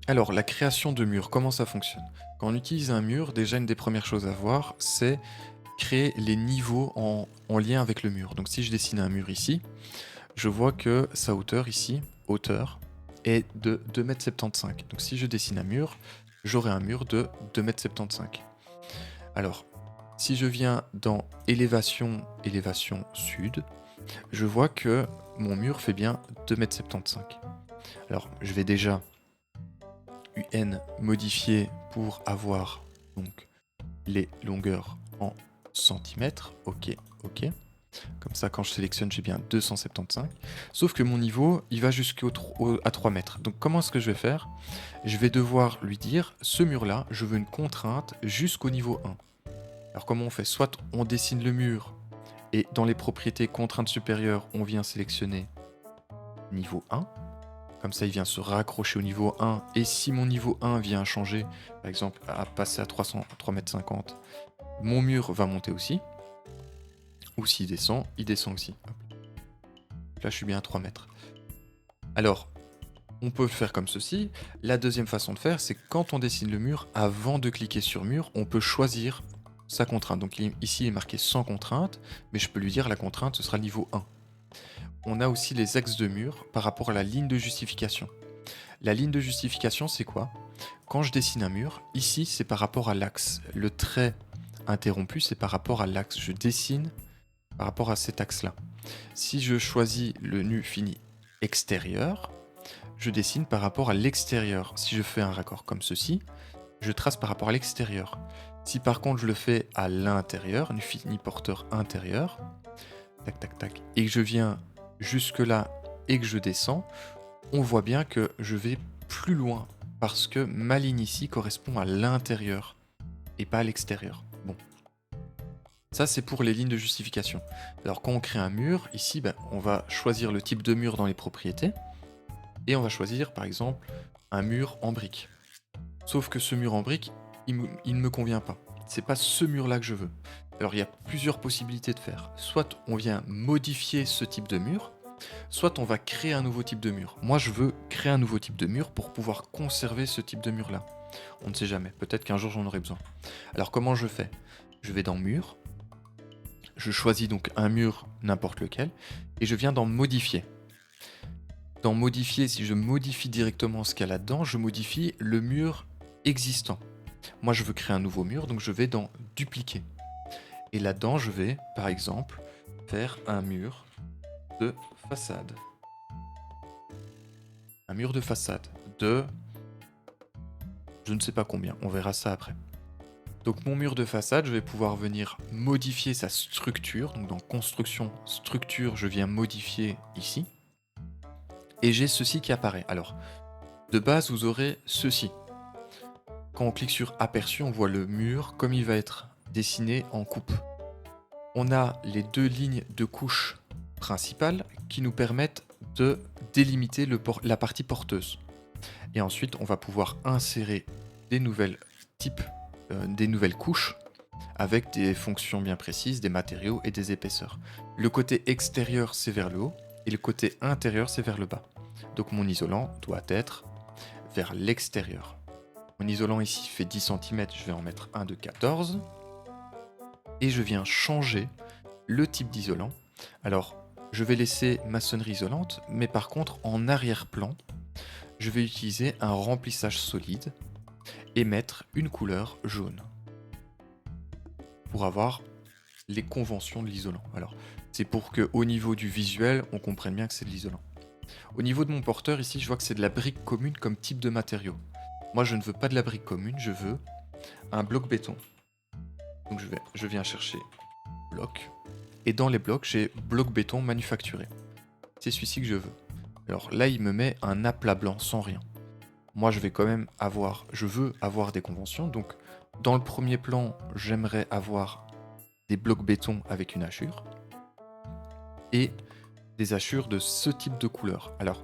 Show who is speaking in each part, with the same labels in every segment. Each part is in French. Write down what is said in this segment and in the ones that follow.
Speaker 1: Alors, la création de murs, comment ça fonctionne? Quand on utilise un mur, déjà une des premières choses à voir, c'est créer les niveaux en lien avec le mur. Donc si je dessine un mur ici, je vois que sa hauteur ici, hauteur, est de 2,75 m. Donc si je dessine un mur, j'aurai un mur de 2,75 m. Alors, si je viens dans élévation, élévation sud, je vois que mon mur fait bien 2,75 m. Alors, je vais déjà UN modifier pour avoir donc les longueurs en centimètres. Ok, ok. Comme ça, quand je sélectionne, j'ai bien 275. Sauf que mon niveau, il va à 3 mètres. Donc comment est-ce que je vais faire? Je vais devoir lui dire, ce mur-là, je veux une contrainte jusqu'au niveau 1. Alors comment on fait? Soit on dessine le mur et dans les propriétés contraintes supérieures, on vient sélectionner niveau 1. Comme ça, il vient se raccrocher au niveau 1. Et si mon niveau 1 vient changer, par exemple, à passer à 3,50 m, mon mur va monter aussi. Ou s'il descend, il descend aussi. Hop. Là, je suis bien à 3 mètres. Alors, on peut le faire comme ceci. La deuxième façon de faire, c'est quand on dessine le mur, avant de cliquer sur mur, on peut choisir sa contrainte. Donc ici, il est marqué sans contrainte, mais je peux lui dire la contrainte, ce sera le niveau 1. On a aussi les axes de mur par rapport à la ligne de justification. La ligne de justification, c'est quoi? Quand je dessine un mur, ici, c'est par rapport à l'axe. Le trait interrompu, c'est par rapport à l'axe. Je dessine par rapport à cet axe-là. Si je choisis le nu fini extérieur, je dessine par rapport à l'extérieur. Si je fais un raccord comme ceci, je trace par rapport à l'extérieur. Si par contre je le fais à l'intérieur, nu fini porteur intérieur, tac tac tac, et que je viens jusque là et que je descends, on voit bien que je vais plus loin parce que ma ligne ici correspond à l'intérieur et pas à l'extérieur. Bon, ça c'est pour les lignes de justification. Alors quand on crée un mur, ici on va choisir le type de mur dans les propriétés et on va choisir par exemple un mur en briques. Sauf que ce mur en briques, il ne me convient pas. C'est pas ce mur là que je veux. Alors il y a plusieurs possibilités de faire. Soit on vient modifier ce type de mur, soit on va créer un nouveau type de mur. Moi, je veux créer un nouveau type de mur pour pouvoir conserver ce type de mur-là. On ne sait jamais, peut-être qu'un jour j'en aurai besoin. Alors comment je fais? Je vais dans Mur, je choisis donc un mur n'importe lequel, et je viens dans Modifier. Dans Modifier, si je modifie directement ce qu'il y a là-dedans, je modifie le mur existant. Moi, je veux créer un nouveau mur, donc je vais dans Dupliquer. Et là-dedans, je vais, par exemple, faire un mur de façade. Un mur de façade de je ne sais pas combien, on verra ça après. Donc mon mur de façade, je vais pouvoir venir modifier sa structure. Donc dans construction, structure, je viens modifier ici. Et j'ai ceci qui apparaît. Alors, de base, vous aurez ceci. Quand on clique sur aperçu, on voit le mur comme il va être dessiné en coupe. On a les deux lignes de couche principales qui nous permettent de délimiter la partie porteuse. Et ensuite, on va pouvoir insérer des nouvelles types, des nouvelles couches avec des fonctions bien précises, des matériaux et des épaisseurs. Le côté extérieur, c'est vers le haut et le côté intérieur, c'est vers le bas. Donc mon isolant doit être vers l'extérieur. Mon isolant ici fait 10 cm, je vais en mettre un de 14. Et je viens changer le type d'isolant. Alors, je vais laisser maçonnerie isolante, mais par contre, en arrière-plan, je vais utiliser un remplissage solide et mettre une couleur jaune pour avoir les conventions de l'isolant. Alors, c'est pour que au niveau du visuel, on comprenne bien que c'est de l'isolant. Au niveau de mon porteur, ici, je vois que c'est de la brique commune comme type de matériau. Moi, je ne veux pas de la brique commune, je veux un bloc béton. Donc, je viens chercher bloc. Et dans les blocs, j'ai bloc béton manufacturé. C'est celui-ci que je veux. Alors là, il me met un aplat blanc sans rien. Moi, je veux avoir des conventions. Donc, dans le premier plan, j'aimerais avoir des blocs béton avec une hachure et des hachures de ce type de couleur. Alors,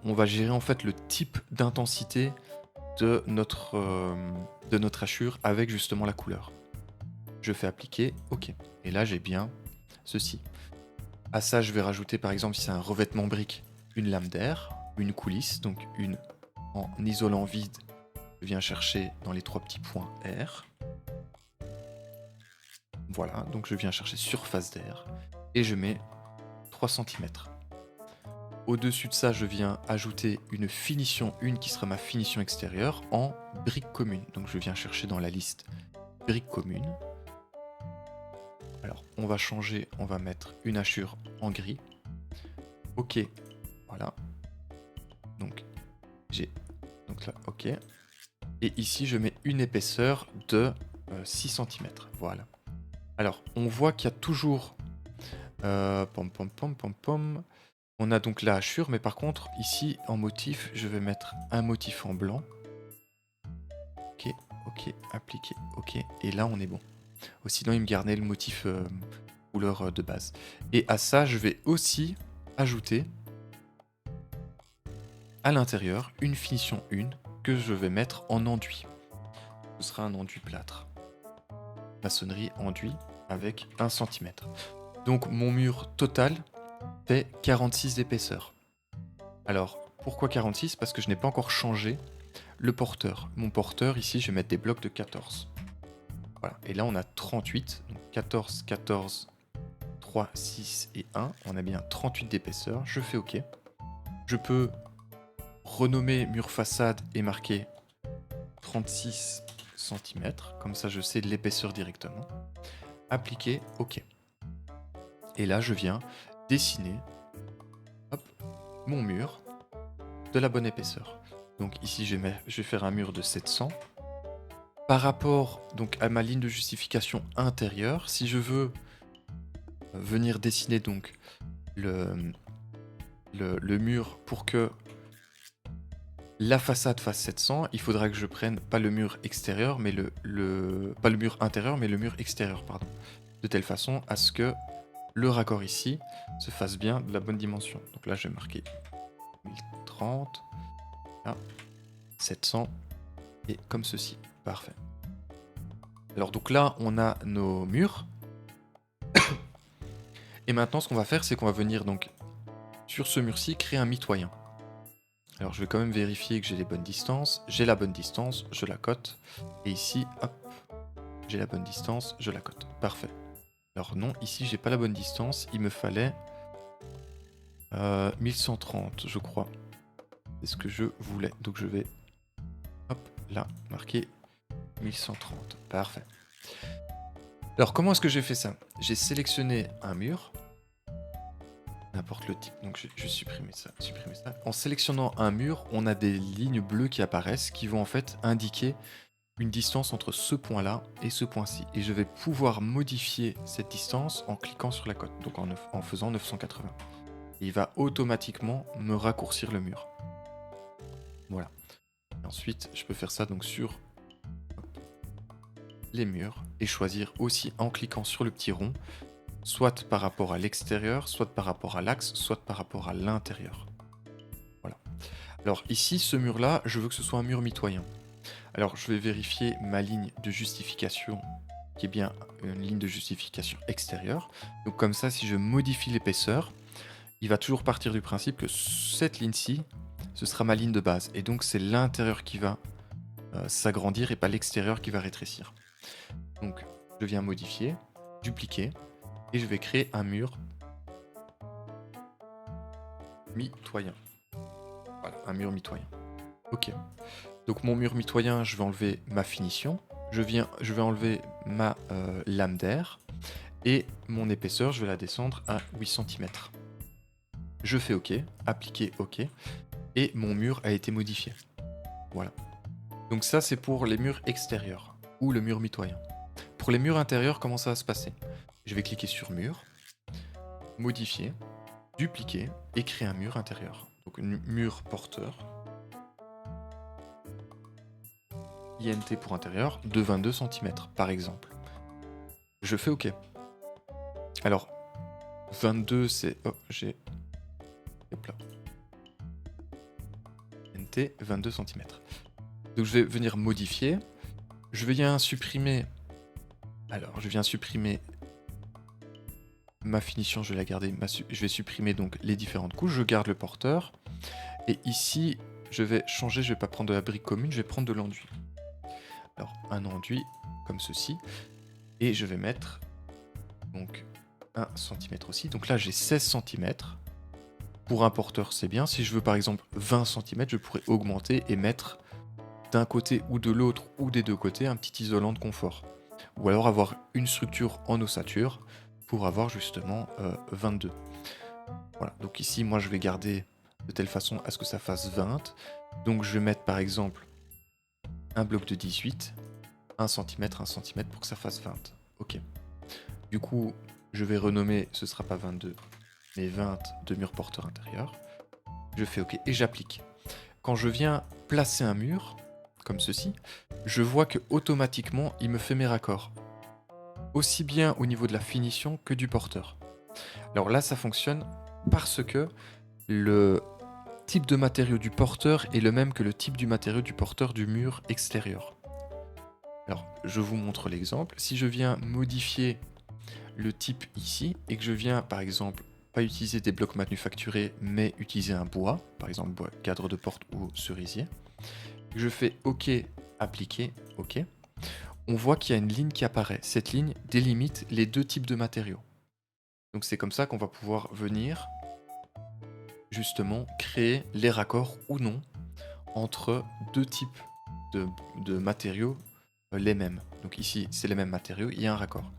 Speaker 1: on va gérer en fait le type d'intensité de notre hachure avec justement la couleur. Je fais appliquer, ok. Et là, j'ai bien ceci. À ça, je vais rajouter par exemple, si c'est un revêtement brique, une lame d'air, une coulisse, donc une en isolant vide, je viens chercher dans les 3 petits points R. Voilà, donc je viens chercher surface d'air et je mets 3 cm. Au-dessus de ça, je viens ajouter une finition 1 qui sera ma finition extérieure en brique commune. Donc je viens chercher dans la liste brique commune. Alors on va changer, on va mettre une hachure en gris. Ok, voilà. Donc j'ai donc là, ok. Et ici je mets une épaisseur de 6 cm. Voilà. Alors on voit qu'il y a toujours on a donc la hachure, mais par contre, ici, en motif, je vais mettre un motif en blanc. Ok, ok, appliquer, ok. Et là, on est bon. Oh, sinon, il me gardait le motif couleur de base. Et à ça, je vais aussi ajouter à l'intérieur une finition 1 que je vais mettre en enduit. Ce sera un enduit plâtre. Maçonnerie enduit avec 1 cm. Donc, mon mur total fait 46 d'épaisseur. Alors, pourquoi 46? Parce que je n'ai pas encore changé le porteur. Mon porteur, ici, je vais mettre des blocs de 14. Voilà. Et là, on a 38. Donc 14, 14, 3, 6 et 1. On a bien 38 d'épaisseur. Je fais OK. Je peux renommer mur façade et marquer 36 cm. Comme ça, je sais de l'épaisseur directement. Appliquer OK. Et là, je viens dessiner mon mur de la bonne épaisseur. Donc ici, je vais faire un mur de 700. Par rapport donc à ma ligne de justification intérieure, si je veux venir dessiner donc le mur pour que la façade fasse 700, il faudra que je prenne pas le mur extérieur, mais pas le mur intérieur, mais le mur extérieur, pardon. De telle façon à ce que le raccord ici se fasse bien de la bonne dimension. Donc là, je vais marquer 1030, là, 700, et comme ceci. Parfait. Alors donc là, on a nos murs. Et maintenant, ce qu'on va faire, c'est qu'on va venir donc sur ce mur-ci créer un mitoyen. Alors je vais quand même vérifier que j'ai les bonnes distances. J'ai la bonne distance, je la cote. Et ici, hop, j'ai la bonne distance, je la cote. Parfait. Alors non, ici, j'ai pas la bonne distance. Il me fallait 1130, je crois. C'est ce que je voulais. Donc je vais, hop, là, marquer 1130. Parfait. Alors comment est-ce que j'ai fait ça? J'ai sélectionné un mur, n'importe le type, donc je vais supprimer ça. En sélectionnant un mur, on a des lignes bleues qui apparaissent qui vont en fait indiquer une distance entre ce point-là et ce point-ci. Et je vais pouvoir modifier cette distance en cliquant sur la cote, donc en faisant 980. Et il va automatiquement me raccourcir le mur. Voilà. Et ensuite, je peux faire ça donc sur les murs et choisir aussi en cliquant sur le petit rond, soit par rapport à l'extérieur, soit par rapport à l'axe, soit par rapport à l'intérieur. Voilà. Alors ici, ce mur-là, je veux que ce soit un mur mitoyen. Alors je vais vérifier ma ligne de justification, qui est bien une ligne de justification extérieure. Donc comme ça, si je modifie l'épaisseur, il va toujours partir du principe que cette ligne-ci, ce sera ma ligne de base. Et donc c'est l'intérieur qui va s'agrandir et pas l'extérieur qui va rétrécir. Donc je viens modifier, dupliquer, et je vais créer un mur mitoyen. Voilà, un mur mitoyen. Ok. Donc mon mur mitoyen, je vais enlever ma finition. Je vais enlever ma lame d'air. Et mon épaisseur, je vais la descendre à 8 cm. Je fais OK, appliquer OK. Et mon mur a été modifié. Voilà. Donc ça, c'est pour les murs extérieurs ou le mur mitoyen. Pour les murs intérieurs, comment ça va se passer? Je vais cliquer sur mur, modifier, dupliquer et créer un mur intérieur. Donc un mur porteur. INT pour intérieur de 22 cm par exemple. Je fais OK. Alors 22 c'est... Oh, j'ai... Hop là. INT 22 cm. Donc je vais venir modifier. Je viens supprimer... Alors je viens supprimer ma finition, je vais la garder. Je vais supprimer donc les différentes couches. Je garde le porteur. Et ici, je vais changer, je vais pas prendre de la brique commune, je vais prendre de l'enduit. Alors, un enduit comme ceci, et je vais mettre donc 1 cm aussi. Donc là, j'ai 16 cm. Pour un porteur, c'est bien. Si je veux par exemple 20 cm, je pourrais augmenter et mettre d'un côté ou de l'autre ou des deux côtés un petit isolant de confort. Ou alors avoir une structure en ossature pour avoir justement 22. Voilà, donc ici, moi, je vais garder de telle façon à ce que ça fasse 20. Donc je vais mettre par exemple un bloc de 18, 1 cm, 1 cm pour que ça fasse 20. Ok. Du coup, je vais renommer, ce sera pas 22, mais 20 de mur porteur intérieur. Je fais OK et j'applique. Quand je viens placer un mur, comme ceci, je vois que automatiquement il me fait mes raccords. Aussi bien au niveau de la finition que du porteur. Alors là, ça fonctionne parce que le type de matériau du porteur est le même que le type du matériau du porteur du mur extérieur. Alors, je vous montre l'exemple. Si je viens modifier le type ici et que je viens, par exemple, pas utiliser des blocs manufacturés, mais utiliser un bois, par exemple bois cadre de porte ou cerisier, je fais OK, appliquer, OK. On voit qu'il y a une ligne qui apparaît. Cette ligne délimite les deux types de matériaux. Donc c'est comme ça qu'on va pouvoir venir justement créer les raccords ou non entre deux types de matériaux les mêmes. Donc ici, c'est les mêmes matériaux, il y a un raccord.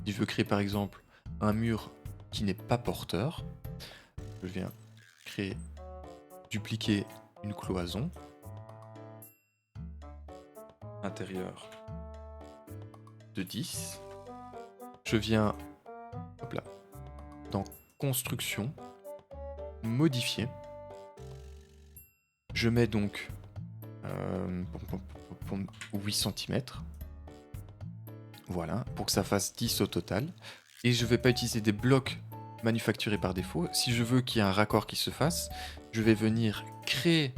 Speaker 1: Si je veux créer par exemple un mur qui n'est pas porteur, je viens créer, dupliquer une cloison intérieure de 10. Je viens, hop là, dans construction, modifier. Je mets donc 8 cm. Voilà, pour que ça fasse 10 au total. Et je ne vais pas utiliser des blocs manufacturés par défaut. Si je veux qu'il y ait un raccord qui se fasse, je vais venir créer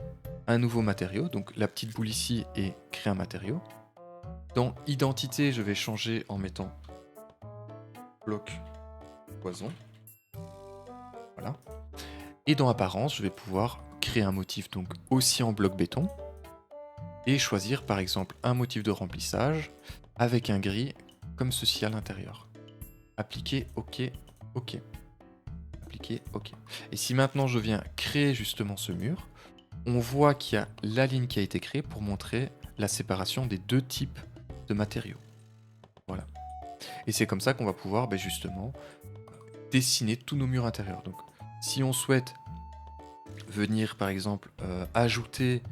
Speaker 1: un nouveau matériau. Donc la petite boule ici et créer un matériau. Dans identité, je vais changer en mettant bloc cloison. Voilà. Et dans apparence, je vais pouvoir créer un motif donc aussi en bloc béton. Et choisir par exemple un motif de remplissage avec un gris comme ceci à l'intérieur. Appliquer, OK, OK. Appliquer, OK. Et si maintenant je viens créer justement ce mur, on voit qu'il y a la ligne qui a été créée pour montrer la séparation des deux types de matériaux. Voilà. Et c'est comme ça qu'on va pouvoir justement dessiner tous nos murs intérieurs. Donc si on souhaite venir par exemple ajouter,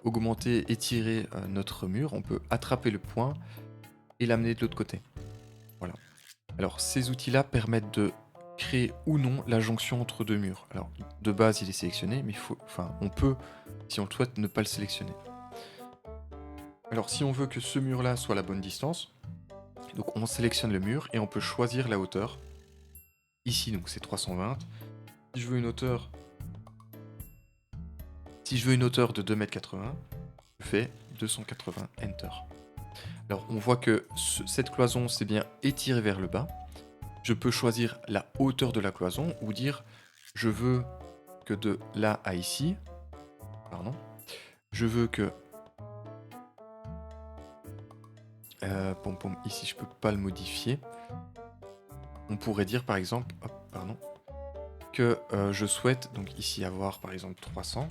Speaker 1: augmenter, étirer notre mur, on peut attraper le point et l'amener de l'autre côté. Voilà. Alors ces outils-là permettent de créer ou non la jonction entre deux murs. Alors de base il est sélectionné, mais on peut, si on le souhaite, ne pas le sélectionner. Alors si on veut que ce mur-là soit à la bonne distance, donc on sélectionne le mur et on peut choisir la hauteur. Ici donc c'est 320. Si je veux une hauteur de 2,80 m, je fais 280 Enter. Alors on voit que cette cloison c'est bien étirée vers le bas. Je peux choisir la hauteur de la cloison ou dire je veux que de là à ici, je veux que ici je peux pas le modifier. On pourrait dire par exemple que je souhaite donc ici avoir par exemple 300.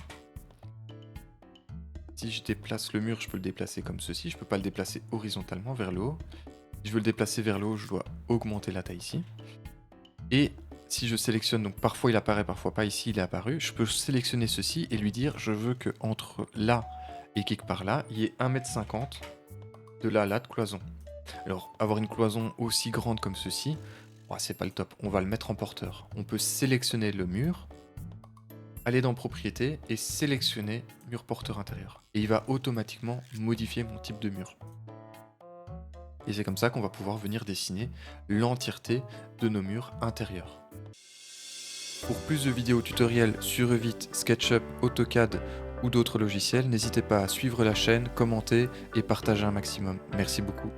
Speaker 1: Si je déplace le mur, je peux le déplacer comme ceci. Je peux pas le déplacer horizontalement vers le haut. Si je veux le déplacer vers le haut, je dois augmenter la taille ici. Et si je sélectionne, donc parfois il apparaît, parfois pas, ici il est apparu, je peux sélectionner ceci et lui dire je veux que entre là et quelque part là, il y ait 1,50 m de là à là de cloison. Alors avoir une cloison aussi grande comme ceci, c'est pas le top, on va le mettre en porteur. On peut sélectionner le mur, aller dans propriété et sélectionner mur porteur intérieur. Et il va automatiquement modifier mon type de mur. Et c'est comme ça qu'on va pouvoir venir dessiner l'entièreté de nos murs intérieurs. Pour plus de vidéos tutoriels sur Revit, SketchUp, AutoCAD ou d'autres logiciels, n'hésitez pas à suivre la chaîne, commenter et partager un maximum. Merci beaucoup.